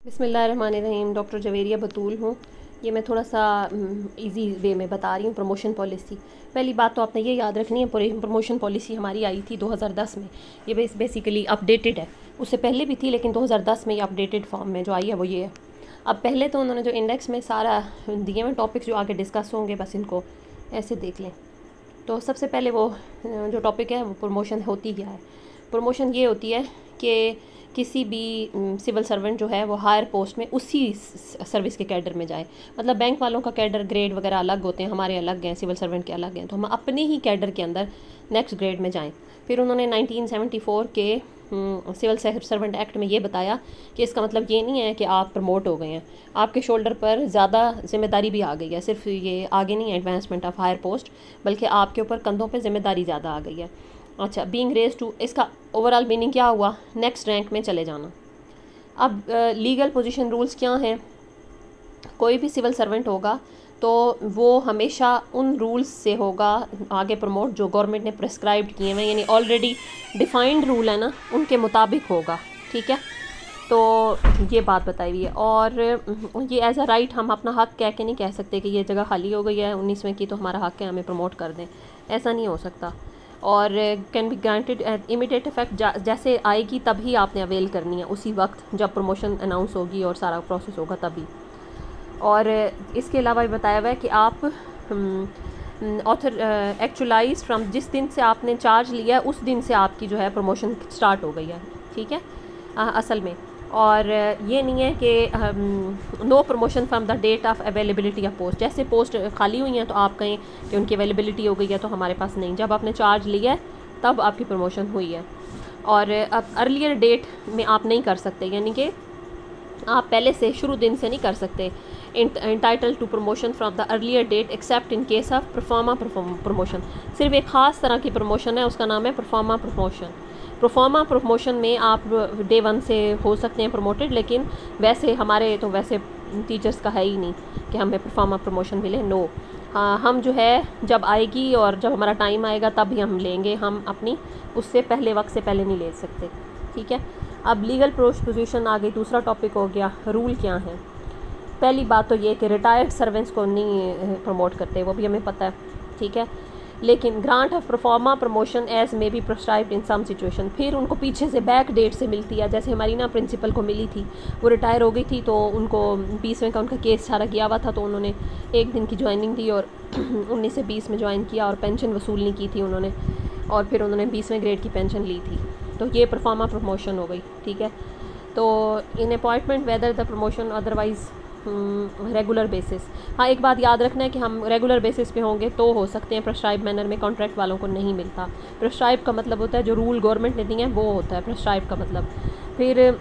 बिस्मिल्लाहिर्रहमानिर्रहीम। डॉक्टर जवेरिया बतूल हूँ। ये मैं थोड़ा सा इजी वे में बता रही हूँ प्रमोशन पॉलिसी। पहली बात तो आपने ये याद रखनी है, प्रमोशन पॉलिसी हमारी आई थी 2010 में। ये बेसिकली अपडेटेड है, उससे पहले भी थी लेकिन 2010 में ये अपडेटेड फॉर्म में जो आई है वो ये है। अब पहले तो उन्होंने जो इंडेक्स में सारा दिए हुए टॉपिक्स जो आगे डिस्कस होंगे बस इनको ऐसे देख लें। तो सबसे पहले वो जो टॉपिक है वो प्रमोशन होती क्या है। प्रमोशन ये होती है कि किसी भी सिविल सर्वेंट जो है वो हायर पोस्ट में उसी सर्विस के कैडर में जाए। मतलब बैंक वालों का कैडर ग्रेड वगैरह अलग होते हैं, हमारे अलग हैं, सिविल सर्वेंट के अलग हैं, तो हम अपने ही कैडर के अंदर नेक्स्ट ग्रेड में जाएं। फिर उन्होंने 1974 के सिविल सर्वेंट एक्ट में ये बताया कि इसका मतलब ये नहीं है कि आप प्रमोट हो गए हैं, आपके शोल्डर पर ज़्यादा जिम्मेदारी भी आ गई है। सिर्फ ये आगे नहीं है एडवांसमेंट ऑफ हायर पोस्ट, बल्कि आपके ऊपर कंधों पर जिम्मेदारी ज़्यादा आ गई है। अच्छा, बीइंग रेज टू, इसका ओवरऑल मीनिंग क्या हुआ? नेक्स्ट रैंक में चले जाना। अब लीगल पोजीशन रूल्स क्या हैं? कोई भी सिविल सर्वेंट होगा तो वो हमेशा उन रूल्स से होगा आगे प्रमोट जो गवर्नमेंट ने प्रेस्क्राइब किए हैं, यानी ऑलरेडी डिफाइंड रूल है ना, उनके मुताबिक होगा। ठीक है, तो ये बात बताई हुई है। और ये एज अ राइट हम अपना हक कह के नहीं कह सकते कि ये जगह खाली हो गई है 19वें की तो हमारा हक है, हमें प्रमोट कर दें, ऐसा नहीं हो सकता। और can be granted at immediate effect, जैसे आएगी तभी आपने अवेल करनी है, उसी वक्त जब प्रमोशन अनाउंस होगी और सारा प्रोसेस होगा तभी। और इसके अलावा भी बताया हुआ है कि आप ऑथर एक्चुअलाइज फ्रॉम, जिस दिन से आपने चार्ज लिया उस दिन से आपकी जो है प्रमोशन स्टार्ट हो गई है। ठीक है, असल में। और ये नहीं है कि no promotion from the date of availability of post, जैसे पोस्ट खाली हुई हैं तो आप कहें कि उनकी अवेलेबिलिटी हो गई है तो हमारे पास नहीं, जब आपने चार्ज लिया है तब आपकी प्रमोशन हुई है। और अब अर्लियर डेट में आप नहीं कर सकते, यानी कि आप पहले से शुरू दिन से नहीं कर सकते। Entitle to promotion from the earlier date except in case of proforma promotion, सिर्फ एक ख़ास तरह की प्रमोशन है, उसका नाम है परफॉर्मा प्रमोशन। परफॉर्मा प्रमोशन में आप डे 1 से हो सकते हैं प्रमोटेड, लेकिन वैसे हमारे तो वैसे टीचर्स का है ही नहीं कि हमें परफॉर्मा प्रमोशन मिले। नो, हाँ, हम जो है जब आएगी और जब हमारा टाइम आएगा तब ही हम लेंगे, हम अपनी उससे पहले वक्त से पहले नहीं ले सकते। ठीक है, अब लीगल पोजीशन आ गई, दूसरा टॉपिक हो गया रूल क्या है। पहली बात तो ये कि रिटायर्ड सर्वेंट्स को नहीं प्रमोट करते, वो भी हमें पता है। ठीक है, लेकिन grant of proforma promotion as may be prescribed in some situation, फिर उनको पीछे से बैक डेट से मिलती है। जैसे हमारी ना प्रिंसिपल को मिली थी, वो रिटायर हो गई थी तो उनको 20वें का उनका केस सारा किया हुआ था, तो उन्होंने एक दिन की ज्वाइनिंग दी और 19 से 20 में ज्वाइन किया और पेंशन वसूल नहीं की थी उन्होंने, और फिर उन्होंने 20वें ग्रेड की पेंशन ली थी, तो ये परफॉर्मा प्रमोशन हो गई। ठीक है, तो in appointment whether the promotion otherwise regular basis. हाँ, एक बात याद रखना है कि हम रेगुलर बेसिस पे होंगे तो हो सकते हैं, प्रेस्क्राइब मैनर में कॉन्ट्रैक्ट वालों को नहीं मिलता। प्रेस्क्राइब का मतलब होता है जो रूल गवर्नमेंट ने दिए हैं वो होता है प्रेस्क्राइब का मतलब। फिर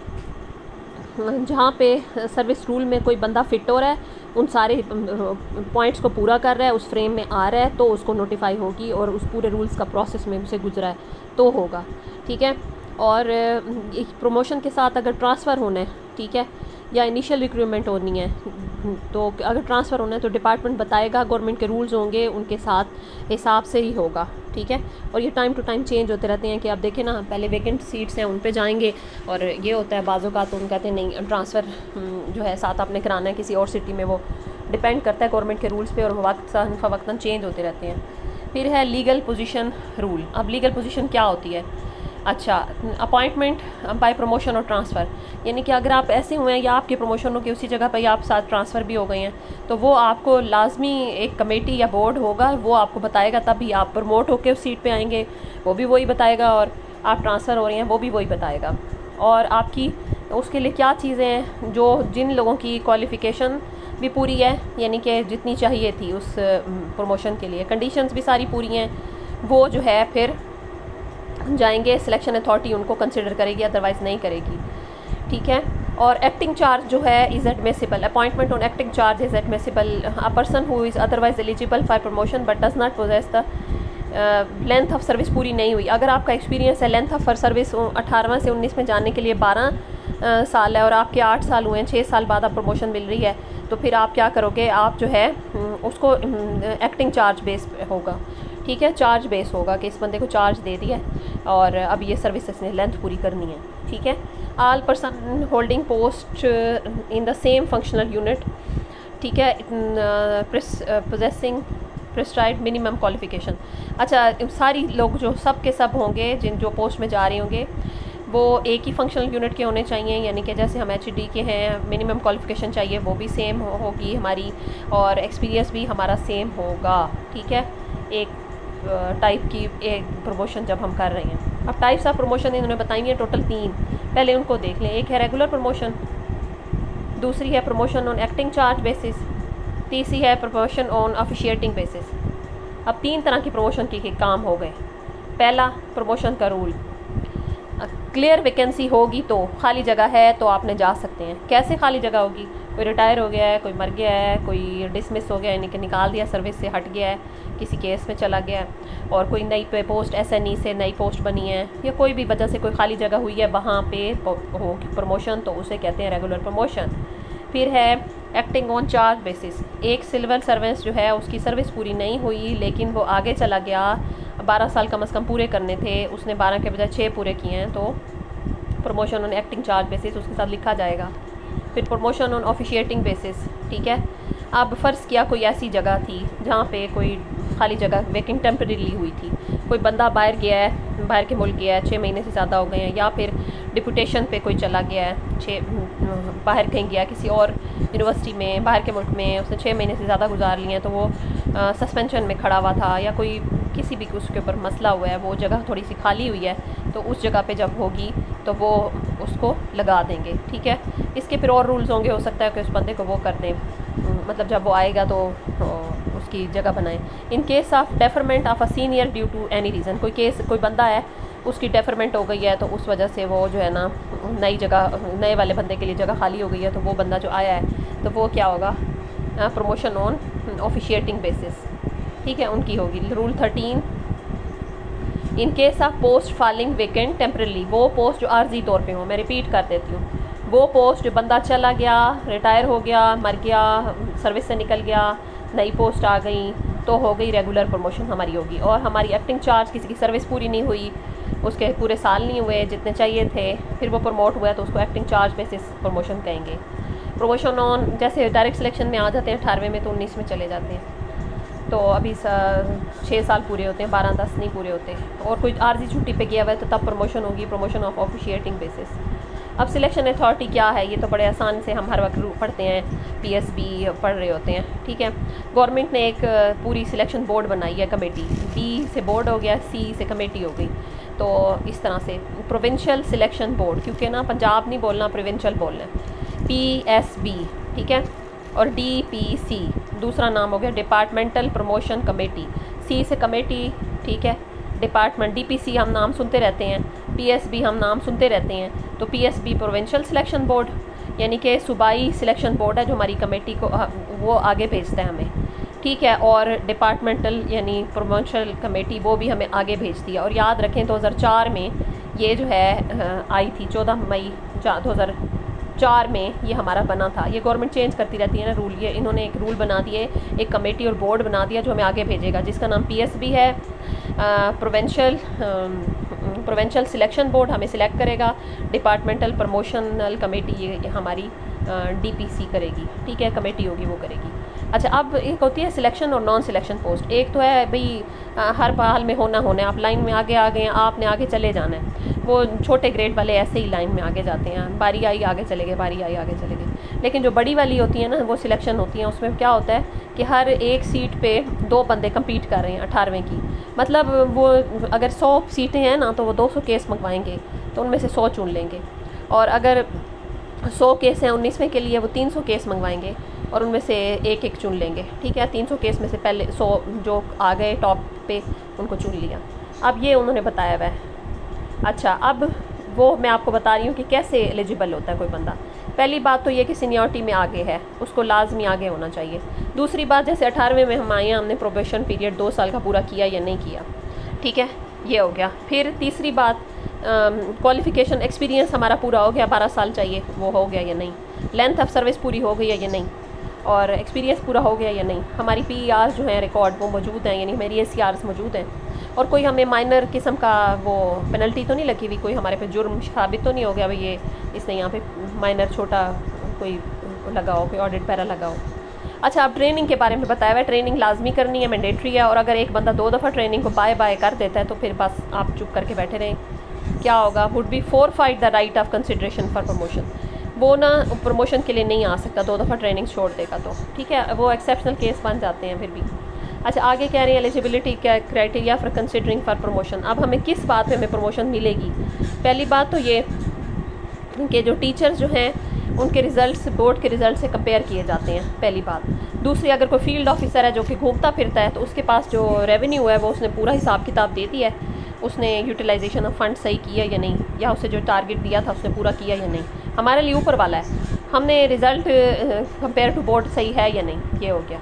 जहाँ पे सर्विस रूल में कोई बंदा फिट हो रहा है, उन सारे पॉइंट्स को पूरा कर रहा है, उस फ्रेम में आ रहा है, तो उसको नोटिफाई होगी और उस पूरे रूल्स का प्रोसेस में उसे गुजरा है तो होगा। ठीक है, और प्रमोशन के साथ अगर ट्रांसफ़र होना है, ठीक है, या इनिशियल रिक्रूटमेंट होनी है, तो अगर ट्रांसफ़र होना है तो डिपार्टमेंट बताएगा, गवर्नमेंट के रूल्स होंगे, उनके साथ हिसाब से ही होगा। ठीक है, और ये टाइम टू टाइम चेंज होते रहते हैं कि आप देखें ना, पहले वैकेंट सीट्स हैं उन पे जाएंगे, और ये होता है बाज़ों का तो उन कहते हैं नहीं ट्रांसफ़र जो है साथ आपने कराना है किसी और सिटी में, वो डिपेंड करता है गवर्नमेंट के रूल्स पे और वक्तन चेंज होते रहते हैं। फिर है लीगल पोजीशन रूल। अब लीगल पोजीशन क्या होती है? अच्छा, अपॉइंटमेंट बाय प्रमोशन और ट्रांसफ़र, यानी कि अगर आप ऐसे हुए हैं या आपके प्रमोशन हो कि उसी जगह पर या आप साथ ट्रांसफ़र भी हो गए हैं, तो वो आपको लाजमी एक कमेटी या बोर्ड होगा, वो आपको बताएगा, तभी आप प्रमोट होकर उस सीट पे आएंगे, वो भी वही बताएगा, और आप ट्रांसफ़र हो रहे हैं वो भी वही बताएगा। और आपकी उसके लिए क्या चीज़ें हैं, जो जिन लोगों की क्वालिफ़िकेशन भी पूरी है, यानी कि जितनी चाहिए थी उस प्रमोशन के लिए, कंडीशंस भी सारी पूरी हैं, वो जो है फिर जाएंगे, सिलेक्शन अथॉरिटी उनको कंसिडर करेगी, अदरवाइज़ नहीं करेगी। ठीक है, और एक्टिंग चार्ज जो है is admissible, appointment on acting charge is admissible a person who is otherwise eligible for promotion but does not possess the length of service पूरी नहीं हुई। अगर आपका एक्सपीरियंस है लेंथ ऑफ सर्विस 18 से 19 में जाने के लिए 12 साल है और आपके 8 साल हुए हैं, 6 साल बाद आप प्रमोशन मिल रही है, तो फिर आप क्या करोगे? आप जो है उसको एक्टिंग चार्ज बेस होगा। ठीक है, चार्ज बेस होगा कि इस बंदे को चार्ज दे दिया और अब ये सर्विस इसने लेंथ पूरी करनी है। ठीक। ठीक है। All person holding post in the same functional unit, ठीक है, पोजेसिंग प्रिस्क्राइब्ड मिनिमम क्वालिफिकेशन। अच्छा, सारी लोग जो सब के सब होंगे जिन जो पोस्ट में जा रहे होंगे वो एक ही फंक्शनल यूनिट के होने चाहिए, यानी कि जैसे हम HD के हैं, मिनिमम क्वालिफिकेशन चाहिए वो भी सेम होगी हमारी, और एक्सपीरियंस भी हमारा सेम होगा, ठीक है। एक टाइप की एक प्रमोशन जब हम कर रहे हैं। अब टाइप्स ऑफ प्रमोशन इन्होंने बताई हैं टोटल 3, पहले उनको देख लें। एक है रेगुलर प्रमोशन, दूसरी है promotion on acting charge basis, तीसरी है प्रमोशन ऑन ऑफिशिएटिंग बेसिस। अब 3 तरह की प्रमोशन के काम हो गए। पहला, प्रमोशन का रूल, क्लियर वैकेंसी होगी तो खाली जगह है तो आपने जा सकते हैं। कैसे खाली जगह होगी? कोई रिटायर हो गया है, कोई मर गया है, कोई डिसमिस हो गया है, यानी कि निकाल दिया, सर्विस से हट गया है, किसी केस में चला गया है, और कोई नई पे पोस्ट SNE से नई पोस्ट बनी है, या कोई भी वजह से कोई खाली जगह हुई है वहाँ पे होगी प्रमोशन, तो उसे कहते हैं रेगुलर प्रमोशन। फिर है एक्टिंग ऑन चार्ज बेसिस, एक सिविल सर्वेंट जो है उसकी सर्विस पूरी नहीं हुई लेकिन वो आगे चला गया, 12 साल कम से कम पूरे करने थे, उसने 12 के बजाय 6 पूरे किए हैं, तो promotion on acting charge basis उसके साथ लिखा जाएगा। फिर प्रमोशन ऑन ऑफिशिएटिंग बेसिस, ठीक है। अब फ़र्ज़ किया कोई ऐसी जगह थी जहाँ पे कोई खाली जगह वेकेंट टेम्परेरी हुई थी, कोई बंदा बाहर गया है, बाहर के मुल्क गया है, 6 महीने से ज़्यादा हो गए हैं, या फिर डिपुटेशन पे कोई चला गया है, बाहर कहीं गया किसी और यूनिवर्सिटी में, बाहर के मुल्क में, उसने 6 महीने से ज़्यादा गुजार लिए हैं, तो वो सस्पेंशन में खड़ा हुआ था, या कोई किसी भी उसके ऊपर मसला हुआ है, वो जगह थोड़ी सी खाली हुई है, तो उस जगह पे जब होगी तो वो उसको लगा देंगे, ठीक है। इसके फिर और रूल्स होंगे, हो सकता है कि उस बंदे को वो कर दें, मतलब जब वो आएगा तो उसकी जगह बनाएं। In case of deferment of a senior due to any reason, कोई बंदा है उसकी डेफरमेंट हो गई है तो उस वजह से वो जो है ना नई जगह, नए वाले बंदे के लिए जगह खाली हो गई है, तो वो बंदा जो आया है तो वो क्या होगा, प्रमोशन ऑन ऑफिशिएटिंग बेसिस, ठीक है, उनकी होगी। Rule 13, in case of post falling vacant temporarily, वो पोस्ट जो आर्जी तौर पे हो, मैं रिपीट कर देती हूँ, वो पोस्ट जो बंदा चला गया, रिटायर हो गया, मर गया, सर्विस से निकल गया, नई पोस्ट आ गई, तो हो गई रेगुलर प्रमोशन हमारी होगी। और हमारी एक्टिंग चार्ज, किसी की सर्विस पूरी नहीं हुई, उसके पूरे साल नहीं हुए जितने चाहिए थे, फिर वो प्रमोट हुआ तो उसको एक्टिंग चार्ज बेसिस प्रमोशन कहेंगे। प्रमोशन ऑन, जैसे डायरेक्ट सिलेक्शन में आ जाते हैं 18वें में तो 19 में चले जाते हैं, तो अभी 6 साल पूरे होते हैं, 12-10 नहीं पूरे होते, और कोई आर्जी छुट्टी पे गया हुआ है तो तब प्रमोशन होगी, प्रमोशन ऑफ ऑफिशिएटिंग बेसिस। अब सिलेक्शन अथॉरिटी क्या है, ये तो बड़े आसान से हम हर वक्त पढ़ते हैं, PSB पढ़ रहे होते हैं, ठीक है। गवर्नमेंट ने एक पूरी सिलेक्शन बोर्ड बनाई है, कमेटी, D से बोर्ड हो गया, C से कमेटी हो गई, तो इस तरह से प्रोविंशियल सिलेक्शन बोर्ड, क्योंकि ना पंजाब नहीं बोलना, प्रोविंशियल बोलना है, PSB, ठीक है, और DPC दूसरा नाम हो गया डिपार्टमेंटल प्रमोशन कमेटी, C से कमेटी, ठीक है, डिपार्टमेंट, DPC हम नाम सुनते रहते हैं, PSB हम नाम सुनते रहते हैं, तो PSB प्रोविंशियल सिलेक्शन बोर्ड, यानी कि सूबाई सिलेक्शन बोर्ड है जो हमारी कमेटी को वो आगे भेजता है हमें, ठीक है। और डिपार्टमेंटल यानी प्रमोशनल कमेटी वो भी हमें आगे भेजती है। और याद रखें 2004 में ये जो है आई थी, 14 मई 2004 में ये हमारा बना था। ये गवर्नमेंट चेंज करती रहती है ना रूल, ये इन्होंने एक रूल बना दिए, एक कमेटी और बोर्ड बना दिया जो हमें आगे भेजेगा, जिसका नाम PSB है, प्रोविंशियल सिलेक्शन बोर्ड हमें सिलेक्ट करेगा, डिपार्टमेंटल प्रमोशनल कमेटी ये हमारी DPC करेगी, ठीक है, कमेटी होगी वो करेगी। अच्छा, अब एक होती है सिलेक्शन और नॉन सिलेक्शन पोस्ट। एक तो है भाई हर हाल में होना है, आप लाइन में आगे आ गए हैं, आपने आगे चले जाना है, वो छोटे ग्रेड वाले ऐसे ही लाइन में आगे जाते हैं, बारी आई आगे चले गए, बारी आई आगे चले गए। लेकिन जो बड़ी वाली होती है ना, वो सिलेक्शन होती है, उसमें क्या होता है कि हर एक सीट पे 2 बंदे कम्पीट कर रहे हैं 18वें की, मतलब वो अगर 100 सीटें हैं ना तो वो 200 केस मंगवाएंगे, तो उनमें से 100 चुन लेंगे, और अगर 100 केस हैं 19वें के लिए वो 300 केस मंगवाएंगे और उनमें से एक एक चुन लेंगे, ठीक है। 300 केस में से पहले 100 जो आ गए टॉप पे उनको चुन लिया। अब ये उन्होंने बताया हुआ है। अच्छा, अब वो मैं आपको बता रही हूँ कि कैसे एलिजिबल होता है कोई बंदा। पहली बात तो ये कि सीनियरिटी में आगे है, उसको लाजमी आगे होना चाहिए। दूसरी बात, जैसे 18वें में हम आए हैं, हमने प्रोबेशन पीरियड 2 साल का पूरा किया या नहीं किया, ठीक है, ये हो गया। फिर तीसरी बात, क्वालिफ़िकेशन एक्सपीरियंस हमारा पूरा हो गया, 12 साल चाहिए, वो हो गया या नहीं, लेंथ ऑफ सर्विस पूरी हो गई है या नहीं, और एक्सपीरियंस पूरा हो गया या नहीं, हमारी PER जो है रिकॉर्ड वो मौजूद हैं, यानी हमारी ACRs मौजूद हैं, और कोई हमें माइनर किस्म का वो पेनल्टी तो नहीं लगी हुई, कोई हमारे पे जुर्म साबित तो नहीं हो गया भाई ये इसने यहाँ पे माइनर छोटा कोई लगाओ, कोई ऑडिट पैरा लगाओ। अच्छा, अब ट्रेनिंग के बारे में बताया हुआ है, ट्रेनिंग लाजमी करनी है, मैंडेटरी है, और अगर एक बंदा 2 दफ़ा ट्रेनिंग को बाय बाय कर देता है तो फिर बस आप चुप करके बैठे रहें। क्या होगा, would be forfeit the right of consideration for promotion. वो ना प्रमोशन के लिए नहीं आ सकता, 2 दफ़ा ट्रेनिंग छोड़ देगा तो ठीक है, वो एक्सेप्शनल केस बन जाते हैं फिर भी। अच्छा, आगे कह रहे हैं eligibility criteria for considering for promotion. अब हमें किस बात पे हमें प्रमोशन मिलेगी? पहली बात तो ये कि जो टीचर्स जो हैं उनके रिज़ल्ट्स बोर्ड के रिज़ल्ट से कंपेयर किए जाते हैं, पहली बात। दूसरी, अगर कोई फील्ड ऑफिसर है जो कि घूमता फिरता है तो उसके पास जो रेवेन्यू है वो उसने पूरा हिसाब किताब दे दिया है, उसने यूटिलाइजेशन ऑफ फंड सही किया या नहीं, या उसे जो टारगेट दिया था उसने पूरा किया या नहीं। हमारे लिए ऊपर वाला है, हमने रिज़ल्ट कंपेयर टू बोर्ड सही है या नहीं, ये हो गया।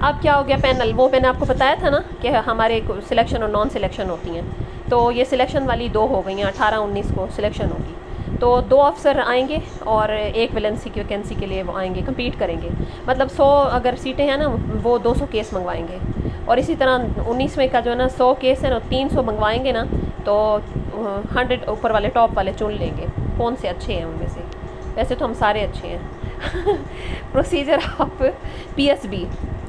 अब क्या हो गया, पैनल, वो मैंने आपको बताया था ना कि हमारे सिलेक्शन और नॉन सिलेक्शन होती हैं, तो ये सिलेक्शन वाली 2 हो गई हैं, 18-19 को सिलेक्शन होगी। तो 2 अफसर आएंगे और 1 वैकेंसी की वैकेंसी के लिए वो आएंगे, compete करेंगे। मतलब 100 अगर सीटें हैं ना वो 200 केस मंगवाएंगे, और इसी तरह 19वें का जो है ना 100 केस है ना 300 मंगवाएंगे ना, तो 100 ऊपर वाले टॉप वाले चुन लेंगे कौन से अच्छे हैं उनमें से। वैसे तो हम सारे अच्छे हैं। Procedure of PSB,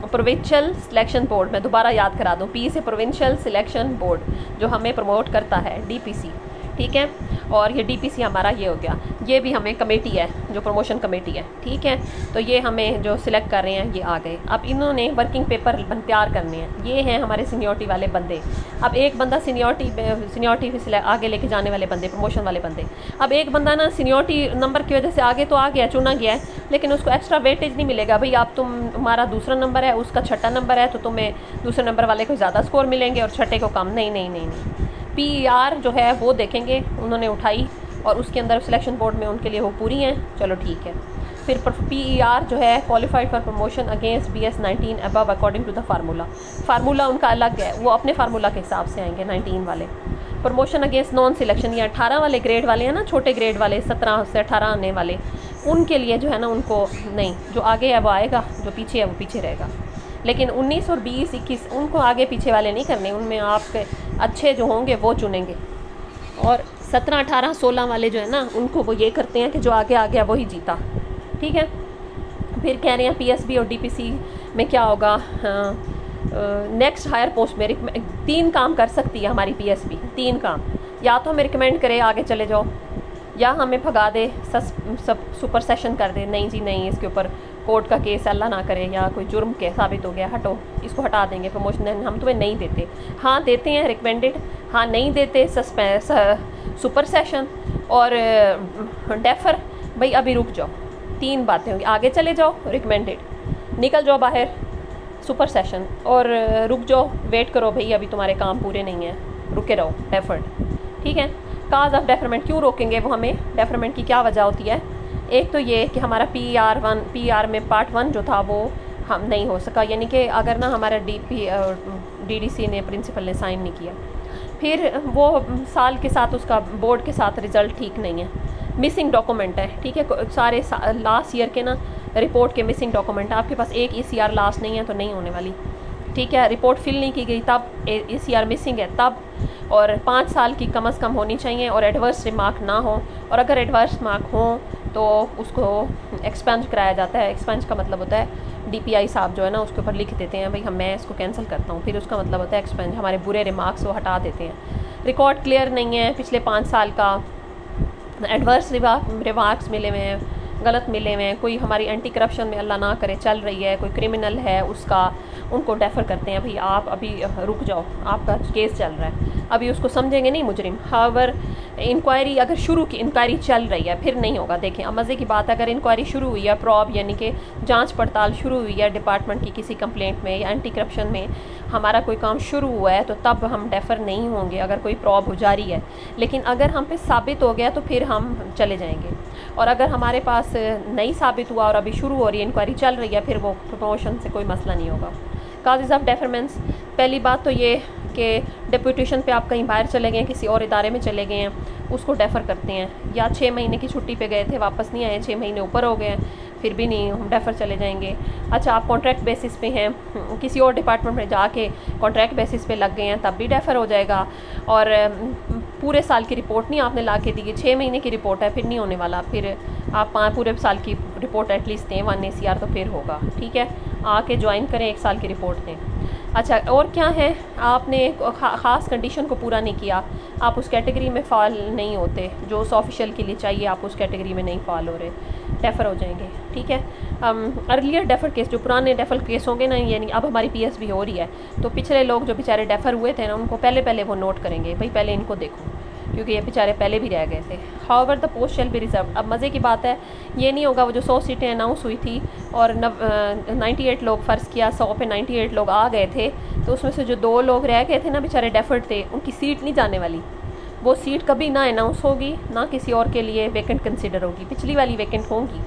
provincial selection board, मैं दोबारा याद करा दूँ, P से प्रोविंशियल सिलेक्शन बोर्ड जो हमें प्रमोट करता है, DPC, ठीक है। और ये DPC हमारा ये हो गया, ये भी हमें कमेटी है जो प्रमोशन कमेटी है, ठीक है। तो ये हमें जो सिलेक्ट कर रहे हैं ये आ गए। अब इन्होंने वर्किंग पेपर तैयार करने हैं, ये हैं हमारे सीनियरिटी वाले बंदे। अब एक बंदा सीनियरिटी से आगे लेके जाने वाले बंदे, प्रमोशन वाले बंदे। अब एक बंदा ना सीनियरिटी नंबर की वजह से आगे तो आ गया, चुना गया है, लेकिन उसको एक्स्ट्रा वेटेज नहीं मिलेगा। भाई आप तुम्हारा दूसरा नंबर है, उसका छठा नंबर है, तो तुम्हें दूसरे नंबर वाले को ज़्यादा स्कोर मिलेंगे और छठे को कम। नहीं नहीं नहीं नहीं, PER जो है वो देखेंगे, उन्होंने उठाई और उसके अंदर सिलेक्शन बोर्ड में उनके लिए वो पूरी हैं, चलो ठीक है। फिर PER जो है qualified for promotion against BS 19 above according to the formula उनका अलग है, वो अपने फार्मूला के हिसाब से आएंगे 19 वाले। प्रमोशन अगेंस्ट नॉन सिलेक्शन, ये 18 वाले ग्रेड वाले हैं ना, छोटे ग्रेड वाले 17 से 18 आने वाले, उनके लिए जो है ना उनको नहीं, जो आगे है वो आएगा, जो पीछे है वो पीछे रहेगा। लेकिन 19 और 20, 21 उनको आगे पीछे वाले नहीं करने, उनमें आपके अच्छे जो होंगे वो चुनेंगे। और 17, 18, 16 वाले जो है ना उनको वो ये करते हैं कि जो आगे आ गया वही जीता, ठीक है। फिर कह रहे हैं PSB और DPC में क्या होगा, नेक्स्ट हायर पोस्ट में 3 काम कर सकती है हमारी PSB, 3 काम, या तो हमें रिकमेंड करे आगे चले जाओ, या हमें भगा दे, सब सुपर सेशन कर दे, नहीं जी नहीं, इसके ऊपर कोर्ट का केस अल्लाह ना करे, या कोई जुर्म के साबित हो गया, हटो इसको हटा देंगे, प्रमोशन हम तुम्हें नहीं देते। हाँ देते हैं रिकमेंडेड, हाँ नहीं देते सुपर सेशन और डेफर। भाई अभी रुक जाओ, 3 बातें होंगी, आगे चले जाओ रिकमेंडेड, निकल जाओ बाहर सुपर सेशन, और रुक जाओ, वेट करो भाई अभी तुम्हारे काम पूरे नहीं हैं, रुके रहो डेफर्ड, ठीक है। काज ऑफ डेफरमेंट, क्यों रोकेंगे वो हमें, डेफरमेंट की क्या वजह होती है? एक तो ये कि हमारा PER में पार्ट 1 जो था वो हम नहीं हो सका, यानी कि अगर ना हमारा DDC ने प्रिंसिपल ने साइन नहीं किया, फिर वो साल के साथ उसका बोर्ड के साथ रिज़ल्ट ठीक नहीं है, मिसिंग डॉक्यूमेंट है, ठीक है। सारे लास्ट ईयर के ना रिपोर्ट के मिसिंग डॉक्यूमेंट, आपके पास एक ECR लास्ट नहीं है तो नहीं होने वाली, ठीक है। रिपोर्ट फिल नहीं की गई तब ECR मिसिंग है तब, और 5 साल की कम से कम होनी चाहिए, और एडवर्स रिमार्क ना हो, और अगर एडवर्स मार्क हो तो उसको एक्सपेंज कराया जाता है। एक्सपेंज का मतलब होता है DPI साहब जो है ना उसके ऊपर लिख देते हैं भाई मैं इसको कैंसिल करता हूँ, फिर उसका मतलब होता है एक्सपेंज, हमारे बुरे रिमार्क्स वो हटा देते हैं। रिकॉर्ड क्लियर नहीं है, पिछले 5 साल का एडवर्स रिमार्क्स मिले हुए हैं, गलत मिले हुए हैं, कोई हमारी एंटी करप्शन में अल्लाह ना करे चल रही है, कोई क्रिमिनल है उसका, उनको डेफर करते हैं भाई आप अभी रुक जाओ, आपका केस चल रहा है, अभी उसको समझेंगे नहीं मुजरिम। हावर इंक्वायरी अगर शुरू की, इंक्वायरी चल रही है फिर नहीं होगा। देखें अब मज़े की बात है, अगर इंक्वायरी शुरू हुई है, प्रॉब यानी कि जांच पड़ताल शुरू हुई है डिपार्टमेंट की किसी कंप्लेंट में या एंटी करप्शन में, हमारा कोई काम शुरू हुआ है तो तब हम डेफर नहीं होंगे अगर कोई प्रॉब हो जारी है। लेकिन अगर हम पे साबित हो गया तो फिर हम चले जाएंगे, और अगर हमारे पास नहीं साबित हुआ और अभी शुरू हो रही है, इंक्वायरी चल रही है, फिर वो प्रमोशन से कोई मसला नहीं होगा। काजेज़ ऑफ डेफरमेंस, पहली बात तो ये कि डिप्यूटेशन पे आप कहीं बाहर चले गए हैं, किसी और इदारे में चले गए हैं, उसको डेफ़र करते हैं, या 6 महीने की छुट्टी पे गए थे वापस नहीं आए, 6 महीने ऊपर हो गए हैं फिर भी नहीं, हम डेफ़र चले जाएंगे। अच्छा आप कॉन्ट्रैक्ट बेसिस पे हैं, किसी और डिपार्टमेंट में जाके कॉन्ट्रैक्ट बेसिस पे लग गए हैं, तब भी डेफ़र हो जाएगा। और पूरे साल की रिपोर्ट नहीं आपने ला के दी, 6 महीने की रिपोर्ट है, फिर नहीं होने वाला, फिर आप पूरे साल की रिपोर्ट एटलीस्ट दें 1 ACR तो फिर होगा। ठीक है, आके ज्वाइन करें, 1 साल की रिपोर्ट दें। अच्छा और क्या है, आपने ख़ास कंडीशन को पूरा नहीं किया, आप उस कैटेगरी में फ़ाल नहीं होते जो उस ऑफिशियल के लिए चाहिए, आप उस कैटेगरी में नहीं फ़ाल हो रहे, डेफ़र हो जाएंगे। ठीक है, अर्लियर डेफ़र केस, जो पुराने डेफ़र केस होंगे ना, यानी अब हमारी PSB हो रही है, तो पिछले लोग जो बेचारे डेफ़र हुए थे ना, उनको पहले वो नोट करेंगे, भाई पहले इनको देखो, क्योंकि ये बेचारे पहले भी रह गए थे। However the post shall be reserve. अब मज़े की बात है, ये नहीं होगा वो जो 100 सीटें अनाउंस हुई थी और 98 लोग, फ़र्ज़ किया 100 पे 98 लोग आ गए थे, तो उसमें से जो 2 लोग रह गए थे ना बेचारे डेफर्ड थे, उनकी सीट नहीं जाने वाली, वो सीट कभी ना अनाउंस होगी ना किसी और के लिए वैकेंट कंसिडर होगी, पिछली वाली वैकेंट होंगी,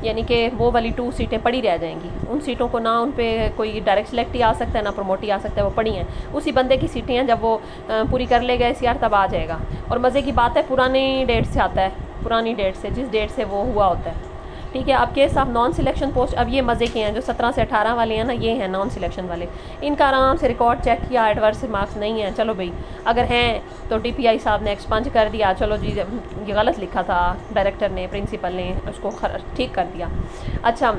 यानी कि वो वाली 2 सीटें पड़ी रह जाएंगी। उन सीटों को ना उन पे कोई डायरेक्ट सेलेक्ट ही आ सकता है ना प्रमोट ही आ सकता है, वो पड़ी हैं, उसी बंदे की सीटें हैं, जब वो पूरी कर लेगा ACR तब आ जाएगा। और मज़े की बात है पुरानी डेट से आता है, पुरानी डेट से, जिस डेट से वो हुआ होता है। ठीक है, अब case of non selection post, अब ये मज़े के हैं जो 17 से 18 वाले हैं ना, ये हैं नॉन सिलेक्शन वाले, इनका आराम से रिकॉर्ड चेक किया, एडवर्स मार्क्स नहीं हैं, चलो भाई अगर हैं तो DPI साहब ने एक्सपंज कर दिया, चलो जी ये गलत लिखा था डायरेक्टर ने, प्रिंसिपल ने उसको ठीक कर दिया। अच्छा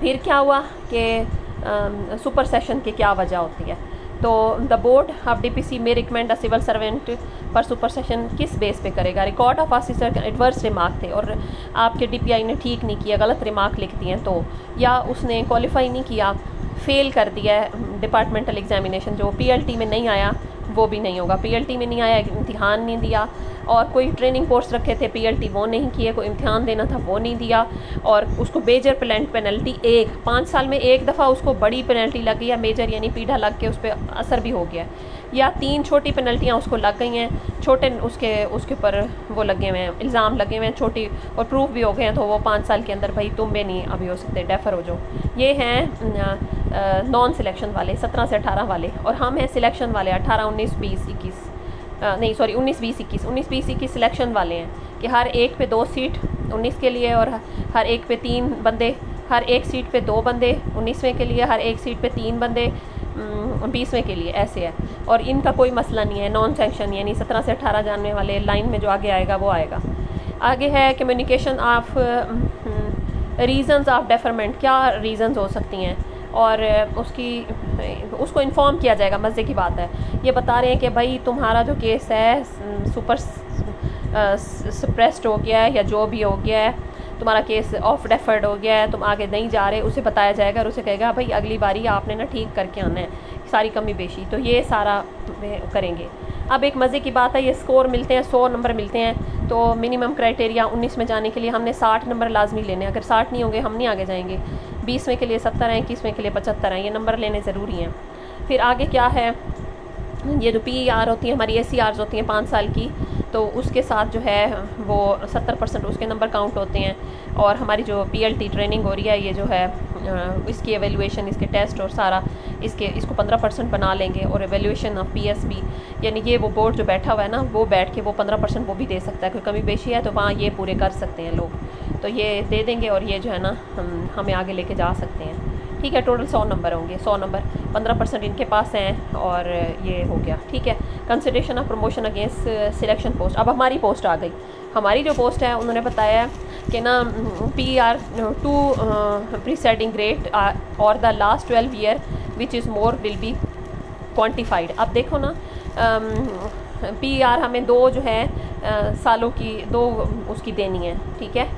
फिर क्या हुआ कि सुपर सेशन की क्या वजह होती है, तो द बोर्ड ऑफ DPC में रिकमेंड अ सिविल सर्वेंट पर सुपर सेशन किस बेस पे करेगा, record of officer adverse remark थे और आपके DPI ने ठीक नहीं किया, गलत रिमार्क लिख दिए हैं, तो या उसने क्वालिफाई नहीं किया, फेल कर दिया है डिपार्टमेंटल एग्जामिनेशन, जो PLT में नहीं आया वो भी नहीं होगा, PLT में नहीं आया, इम्तिहान नहीं दिया, और कोई ट्रेनिंग कोर्स रखे थे PLT वो नहीं किए, कोई इम्तिहान देना था वो नहीं दिया, और उसको मेजर पेनल्टी 5 साल में 1 दफ़ा उसको बड़ी पेनल्टी लग गई है, मेजर यानी पीढ़ा लग के उस पर असर भी हो गया, या 3 छोटी पेनल्टियाँ उसको लग गई हैं, छोटे उसके ऊपर वो लगे हुए हैं, इल्ज़ाम लगे हुए हैं छोटी, और प्रूफ भी हो गए हैं, तो वो 5 साल के अंदर भाई तुम भी नहीं अभी हो सकते, डेफर हो जाओ। ये हैं नॉन सिलेक्शन वाले 17 से 18 वाले, और हम हैं सिलेक्शन वाले 18, 19, 20, 21 नहीं सॉरी 19, 20, 21 सिलेक्शन वाले हैं कि हर एक पे 2 सीट 19 के लिए, और हर एक पे 3 बंदे, हर एक सीट पे 2 बंदे 19वें के लिए, हर एक सीट पे 3 बंदे 20वें के लिए, ऐसे है। और इनका कोई मसला नहीं है, नॉन सेंक्शन यानी 17 से 18 जानने वाले लाइन में जो आगे आएगा वो आएगा। आगे है communication of reasons of deferment, क्या रीज़न्स हो सकती हैं, और उसको इन्फॉर्म किया जाएगा। मज़े की बात है, ये बता रहे हैं कि भाई तुम्हारा जो केस है सुपर सप्रेस्ड हो गया है या जो भी हो गया है, तुम्हारा केस ऑफ डेफर्ड हो गया है, तुम आगे नहीं जा रहे, उसे बताया जाएगा और उसे कहेगा भाई अगली बारी आपने ना ठीक करके आना है सारी कमी बेशी, तो ये सारा करेंगे। अब एक मज़े की बात है, ये स्कोर मिलते हैं 100 नंबर मिलते हैं, तो मिनिमम क्राइटेरिया 19 में जाने के लिए हमने 60 नंबर लाजमी लेने, अगर 60 नहीं होंगे हम नहीं आगे जाएंगे। 20वें के लिए 70 हैं, 21वें के लिए 75 हैं, ये नंबर लेने ज़रूरी हैं। फिर आगे क्या है, ये जो PER होती है हमारी ACRs होती हैं 5 साल की, तो उसके साथ जो है वो 70% उसके नंबर काउंट होते हैं, और हमारी जो PLT ट्रेनिंग हो रही है ये जो है इसकी एवेल्यूएशन, इसके टेस्ट और सारा इसको 15% बना लेंगे, और एवेल्यूएशन ऑफ PSB यानी ये वो बोर्ड जो बैठा हुआ है ना, वो बैठ के वो 15% वो भी दे सकता है, कोई कमी बेशी है तो वहाँ ये पूरे कर सकते हैं लोग, तो ये दे देंगे और ये जो है ना हमें आगे लेके जा सकते हैं। ठीक है, टोटल 100 नंबर होंगे, 100 नंबर 15% इनके पास हैं, और ये हो गया। ठीक है, consideration of promotion against selection post, अब हमारी पोस्ट आ गई, हमारी जो पोस्ट है उन्होंने बताया कि ना PER 2 प्रीसाइडिंग ग्रेड और the last 12 year which is more will be quantified. अब देखो ना PER हमें 2 जो है सालों की 2 उसकी देनी है, ठीक है,